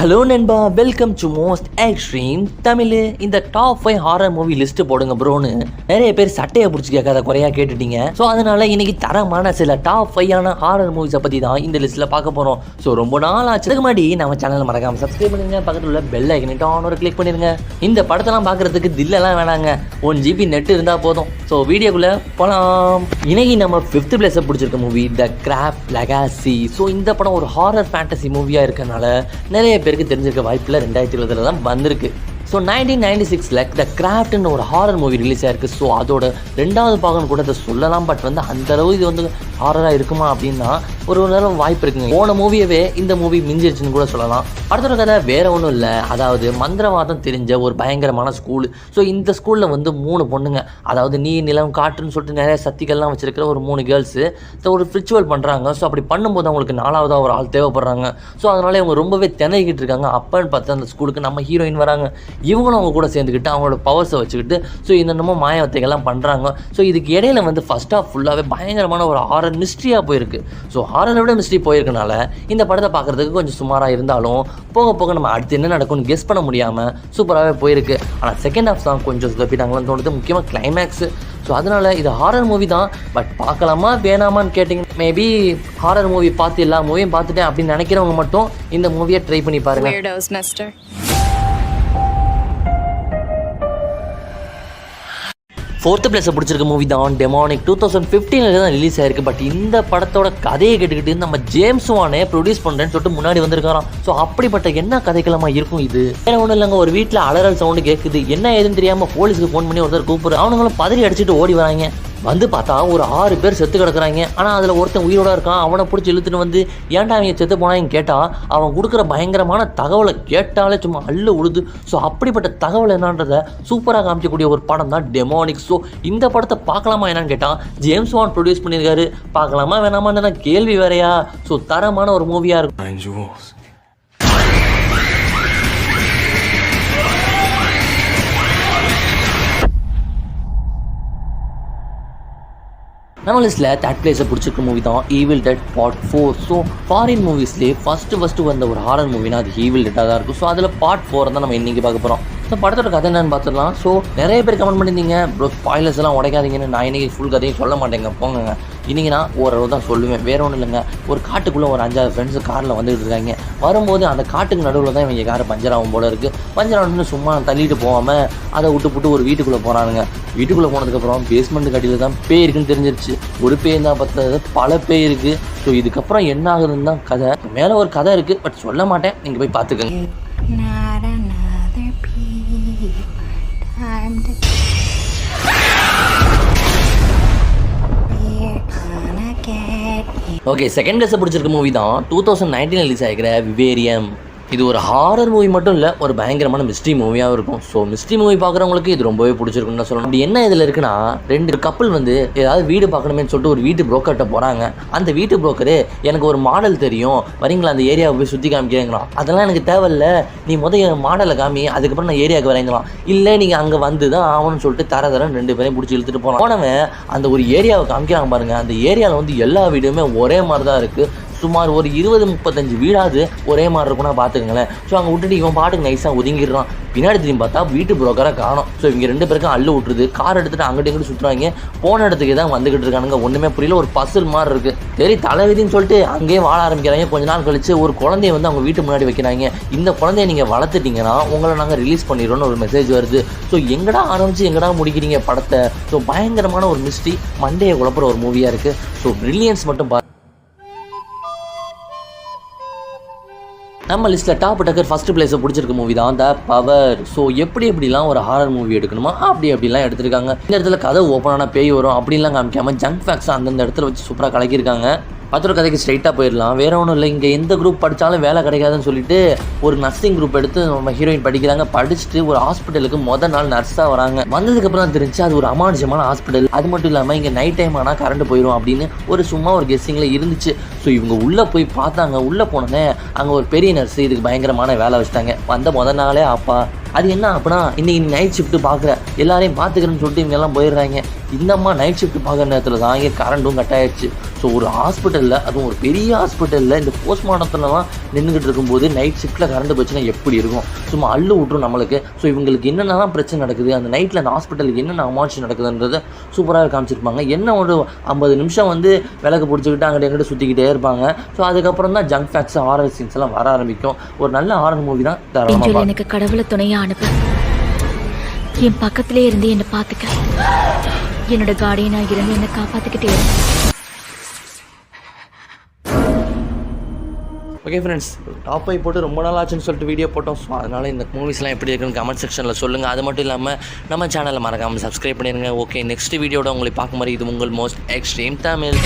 Hello நண்பா, welcome to most extreme Tamil. இந்த top 5 horror movie list போடுங்க ப்ரோன்னு நிறைய பேர் சட்டையை பிடிச்சி கேட்காத குறையா கேட்டுட்டீங்க. ஸோ அதனால இன்னைக்கு தரமான சில டாப் 5 ஹாரர் மூவிஸை பற்றி தான் இந்த லிஸ்ட்டில் பார்க்க போகிறோம். ஸோ ரொம்ப நாள் ஆச்சு. அதுக்கு முன்னாடி நம்ம சேனலை மறக்காம சப்ஸ்கிரைப் பண்ணுங்க, பக்கத்தில் உள்ள பெல் ஐக்கனை ஆன் கிளிக் பண்ணிருங்க. இந்த படத்தெல்லாம் பார்க்கறதுக்கு தில்லெல்லாம் வேணாங்க, 1 GB நெட் இருந்தால் போதும். ஸோ வீடியோக்குள்ளே போகலாம். இன்னைக்கு நம்ம 5th பிளேஸை பிடிச்சிருக்க movie the craft legacy. So இந்த படம் ஒரு ஹாரர் ஃபேண்டசி மூவியாக இருக்கனால நிறைய பேருக்கு தெரிஞ்சிருக்க வாய்ப்பில் 2020 தான் வந்திருக்கு. ஸோ 1996 த கிராஃப்ட்னு ஒரு ஹாரர் மூவி ரிலீஸ் ஆயிருக்கு. ஸோ அதோட 2வது பாகம் கூட அதை சொல்லலாம். பட் அந்த அளவு இது ஹாரராக இருக்குமா அப்படின்னா ஒரு நேரம் வாய்ப்பு இருக்குங்க. போன மூவியவே இந்த மூவி மிஞ்சிருச்சுன்னு கூட சொல்லலாம். அடுத்த கதை வேற ஒன்றும் இல்லை, அதாவது மந்திரவாதம் தெரிஞ்ச ஒரு பயங்கரமான ஸ்கூலு. ஸோ இந்த ஸ்கூலில் 3 பொண்ணுங்க, அதாவது நீர் நிலம் காற்றுன்னு சொல்லிட்டு நிறைய சக்திகள்லாம் வச்சிருக்கிற ஒரு 3 கேர்ள்ஸு ஒரு ரிச்சுவல் பண்ணுறாங்க. ஸோ அப்படி பண்ணும்போது அவங்களுக்கு 4வதாக ஒரு ஆள் தேவைப்படுறாங்க. ஸோ அதனால இவங்க ரொம்பவே திணறிக்கிட்டு இருக்காங்க. அப்பன்னு பார்த்து அந்த ஸ்கூலுக்கு நம்ம ஹீரோயின் வராங்க. இவங்களும் அவங்க கூட சேர்ந்துக்கிட்டு அவங்களோட பவர்ஸை வச்சுக்கிட்டு ஸோ என்னென்னமோ மாயவத்தைகள்லாம் பண்ணுறாங்க. ஸோ இதுக்கு இடையில ஃபர்ஸ்ட் ஆஃப் ஃபுல்லாகவே பயங்கரமான ஒரு ஹாரர் மிஸ்ட்ரியாக போயிருக்கு. ஸோ ஹாரரை விட மிஸ்ட்ரி போயிருக்கனால இந்த படத்தை பார்க்குறதுக்கு கொஞ்சம் சுமாராக இருந்தாலும் போக போக நம்ம அடுத்து என்ன நடக்கும்னு கெஸ் பண்ண முடியாமல் சூப்பராகவே போயிருக்கு. ஆனால் செகண்ட் ஹாஃப் தான் கொஞ்சம் சொதப்பிட்டாங்களான்னு தோணுது, முக்கியமாக கிளைமேக்ஸு. ஸோ அதனால் இது ஹாரர் மூவி தான், பட் பார்க்கலாமா வேணாமான்னு கேட்டிங்க. மேபி ஹாரர் மூவி பார்த்து எல்லா மூவியும் பார்த்துட்டேன் அப்படின்னு நினைக்கிறவங்க மட்டும் இந்த மூவியை ட்ரை பண்ணி பாருங்கள். 4th பிளேஸை பிடிச்சிருக்க மூவி தான் டெமானிக். 2015 தான் ரிலீஸ் ஆயிருக்கு. பட் இந்த படத்தோட கதையை கேட்டுக்கிட்டு நம்ம ஜேம்ஸ் வானே ப்ரொடியூஸ் பண்ணுறேன்னு சொல்லிட்டு முன்னாடி வந்திருக்காராம். ஸோ அப்படிப்பட்ட என்ன கதைக்கிழமா இருக்கும் இது? வேற ஒன்றும் இல்லைங்க, ஒரு வீட்டில் அலறல் சவுண்டு கேட்குது. என்ன ஏதுன்னு தெரியாமல் போலீஸுக்கு ஃபோன் பண்ணி ஒருத்தர் கூப்பிடுற, அவனுங்களும் பதறி அடிச்சுட்டு ஓடி வராங்க. பார்த்தா ஒரு 6 பேர் செத்து கிடக்குறாங்க. ஆனால் அதில் ஒருத்தன் உயிரோட இருக்கான். அவனை பிடிச்சி இழுத்துட்டு ஏன்டா அவங்க செத்து போனான்னு கேட்டால் அவன் கொடுக்குற பயங்கரமான தகவலை கேட்டாலே சும்மா அள்ளு உழுது. ஸோ அப்படிப்பட்ட தகவல் என்னன்றதை சூப்பராக காமிக்கக்கூடிய ஒரு படம் தான் டெமானிக். ஸோ இந்த படத்தை பார்க்கலாமா என்னன்னு கேட்டால் ஜேம்ஸ் வான் ப்ரொடியூஸ் பண்ணியிருக்காரு. பார்க்கலாமா வேணாமான்னு கேள்வி வேறையா. ஸோ தரமான ஒரு மூவியாக இருக்கும். நம்ம லிஸ்ட்டில் 3rd பிளேஸை பிடிச்சிருக்க மூவி தான் evil dead part 4. So foreign மூவிஸ்லேயே ஃபஸ்ட்டு வந்த ஒரு ஹாரர் மூவினா அது ஈவில் டெட்டாக தான் இருக்கும். ஸோ அதில் பார்ட் 4 தான் நம்ம இன்றைக்கி பார்க்க போகிறோம். ஸோ படத்தோட கதை என்னன்னு பார்த்துடலாம். ஸோ நிறைய பேர் கமெண்ட் பண்ணியிருந்தீங்க, ப்ரோ ஸ்பாய்லர்ஸ் எல்லாம் உடைக்காதீங்கன்னு. நான் இன்றைக்கி ஃபுல் கதையும் சொல்ல மாட்டேங்க, போங்க. இன்றைக்கி நான் ஓரளவு தான் சொல்லுவேன், வேறு ஒன்றும் இல்லைங்க. ஒரு காட்டுக்குள்ளே ஒரு 5-6 ஃப்ரெண்ட்ஸு காரில் வந்துகிட்டு இருக்காங்க. வரும்போது அந்த காட்டுக்கு நடுவில் தான் இவங்க கார் பஞ்சர் ஆகும் போல இருக்குது. பஞ்சர் ஆகணும்னு சும்மா தள்ளிட்டு போகாமல் அதை விட்டு ஒரு வீட்டுக்குள்ளே போகிறானுங்க. வீட்டுக்குள்ளே போனதுக்கப்புறம் பேஸ்மெண்ட் கட்டியில் தான் பேய் இருக்குன்னு தெரிஞ்சிருச்சு. ஒரு பேய் தான் பத்தாது, பல பேய் இருக்குது. ஸோ இதுக்கப்புறம் என்ன ஆகுதுன்னு தான் கதை. மேலே ஒரு கதை இருக்குது, பட் சொல்ல மாட்டேன், நீங்கள் போய் பார்த்துக்கங்க. ஓகே, செகண்ட் பிளேஸை பிடிச்சிருக்க மூவி தான் 2019 ரிலீஸ் ஆகிக்கிற விவேரியம். இது ஒரு ஹாரர் மூவி மட்டும் இல்லை, ஒரு பயங்கரமான மிஸ்ட்ரி மூவியாகவும் இருக்கும். ஸோ மிஸ்ட்ரி மூவி பார்க்குறவங்களுக்கு இது ரொம்பவே பிடிச்சிருக்குன்னு தான் சொல்லணும். அப்படி என்ன இதில் இருக்குன்னா, 2 கப்பல் ஏதாவது வீடு பார்க்கணுமேனு சொல்லிட்டு ஒரு வீட்டு புரோக்கர்கிட்ட போகிறாங்க. அந்த வீட்டு புரோக்கரு எனக்கு ஒரு மாடல் தெரியும், வரீங்களா அந்த ஏரியாவை போய் சுற்றி காமிக்கிறேங்களாம். அதெல்லாம் எனக்கு தேவையில்ல, நீ என் மாடலை காமி, அதுக்கப்புறம் நான் ஏரியாவுக்கு வரேங்களாம். இல்லை நீங்கள் அங்கே வந்து தான் ஆகணும்னு சொல்லிட்டு தரன்னு 2 பேரையும் பிடிச்சி இழுத்துட்டு போனவன் அந்த ஒரு ஏரியாவை காமிக்கிறாங்க பாருங்கள். அந்த ஏரியாவில் எல்லா வீடுமே ஒரே மாதிரி தான் இருக்குது. சுமார் ஒரு 20-35 வீடாவது ஒரே மாதிரி இருக்கும்னா பார்த்துக்கங்களேன். ஸோ அங்கே விட்டுட்டு இவன் பாட்டுக்கு நைஸாக ஒதுங்கிடுறான். பின்னாடி திரும்பி பார்த்தா வீட்டு புரோக்கரை காணும். ஸோ இவங்க 2 பேருக்கும் அள்ளு விட்டுருது. கார் எடுத்துகிட்டு அங்கிட்டு இங்கிட்டு சுற்றுறாங்க. போன இடத்துக்கு தான் வந்துக்கிட்டு இருக்கானுங்க. ஒன்றுமே புரியல, ஒரு பசில் மாதிரி இருக்குது. சரி தலைவிதின்னு சொல்லிட்டு அங்கேயே வாழ ஆரம்பிக்கிறாங்க. கொஞ்ச நாள் கழிச்சு ஒரு குழந்தைய அவங்க வீட்டு முன்னாடி வைக்கிறாங்க. இந்த குழந்தைய நீங்கள் வளர்த்துட்டீங்கன்னா உங்களை நாங்கள் ரிலீஸ் பண்ணிடுறோன்னு ஒரு மெசேஜ் வருது. ஸோ எங்கடா ஆரம்பிச்சு எங்கடா முடிக்கிறீங்க படத்தை? ஸோ பயங்கரமான ஒரு மிஸ்ட்ரி, மண்டையை குழப்புற ஒரு மூவியாக இருக்குது. ஸோ பிரில்லியன்ஸ் மட்டும் நம்ம லிஸ்ட்டில் டாப் டக்கர் ஃபர்ஸ்ட் பிளேஸை பிடிச்சிருக்க மூவி தான் த பவர். ஸோ எப்படிலாம் ஒரு ஹாரர் மூவி எடுக்கணுமோ அப்படிலாம் எடுத்திருக்காங்க. இந்த இடத்துல கதை ஓப்பனான பேய் வரும் அப்படின்லாம் காமிக்காமல் ஜங்க் ஃபேக்ஸ் அந்தந்த இடத்துல வச்சு சூப்பராக கலக்கியிருக்காங்க. பத்தோட கதைக்கு ஸ்ட்ரைட்டாக போயிடலாம். வேறு ஒன்றும் இல்லை, இங்கே எந்த குரூப் படித்தாலும் வேலை கிடைக்காதுன்னு சொல்லிட்டு ஒரு நர்சிங் குரூப் எடுத்து நம்ம ஹீரோயின் படிக்கிறாங்க. படிச்சுட்டு ஒரு ஹாஸ்பிட்டலுக்கு நாள் நர்ஸாக வராங்க. வந்ததுக்கப்புறம் தான் தெரிஞ்சு அது ஒரு அமானுஷமான ஹாஸ்பிட்டல். அது மட்டும் இல்லாமல் இங்கே நைட் டைம் ஆனால் கரண்ட் போயிடும் அப்படின்னு ஒரு கெஸ்ஸிங்கில் இருந்துச்சு. ஸோ இவங்க உள்ளே போய் பார்த்தாங்க. உள்ளே போனோன்னே அங்கே ஒரு பெரிய நர்ஸு இதுக்கு பயங்கரமான வேலை வச்சுட்டாங்க. வந்த நாளே அப்பா அது என்ன அப்படின்னா, இன்றைக்கி நைட் ஷிஃப்ட்டு பார்க்குற எல்லாரையும் பார்த்துக்கிறேன்னு சொல்லிட்டு இவங்க எல்லாம் போயிடுறாங்க. இந்த அம்மா நைட் ஷிஃப்ட் பார்க்குற நேரத்தில் தான் இங்கே கரண்ட்டும் கட் ஆயிடுச்சு. ஸோ ஸோ ஒரு ஹாஸ்பிட்டலில், அதுவும் ஒரு பெரிய ஹாஸ்பிட்டலில் இந்த போஸ்ட்மார்ட்டத்துலலாம் நின்றுக்கிட்டு இருக்கும்போது நைட் ஷிஃப்ட்டில் கரண்ட் போச்சுன்னா எப்படி இருக்கும்? சும்மா அள்ளு விட்ரும் நம்மளுக்கு. ஸோ இவங்களுக்கு என்னென்னலாம் பிரச்சனை நடக்குது, அந்த நைட்டில் அந்த ஹாஸ்பிட்டலுக்கு என்னென்ன அமானுஷம் நடக்குதுன்றதை சூப்பராக காமிச்சிருப்பாங்க. என்ன ஒரு 50 நிமிஷம் வந்து விளக்கு பிடிச்சிக்கிட்டு அங்கிட்ட எங்கிட்ட சுற்றிக்கிட்டே இருப்பாங்க. ஸோ அதுக்கப்புறம் தான் ஜங்க் ஃபேக்ட்ஸ், ஹாரர் சீன்ஸ் எல்லாம் வர ஆரம்பிக்கும். ஒரு நல்ல ஹாரர் மூவி தான். தாராளமாக எனக்கு கடவுளை துணையா அனுப்பு. என் பக்கத்திலே இருந்து என்னை பார்த்துக்க. என்னோட கார்டியனா இருந்து என்னை காப்பாத்திக்கிட்டே இரு. ஓகே ஃப்ரெண்ட்ஸ், டாப் 5 போட்டு ரொம்ப நாள் ஆச்சுன்னு சொல்லிட்டு வீடியோ போட்டோம். ஸோ அதனால் இந்த மூவிஸ்லாம் எப்படி இருக்குன்னு கமெண்ட் செக்ஷனில் சொல்லுங்கள். அது மட்டும் இல்லாமல் நம்ம சேனலை மறக்காமல் சப்ஸ்கிரைப் பண்ணிடுங்க. ஓகே, நெக்ஸ்ட் வீடியோட உங்களை பார்க்கும் மாதிரி இது உங்கள் மோஸ்ட் எக்ஸ்ட்ரீம் தமிழ்.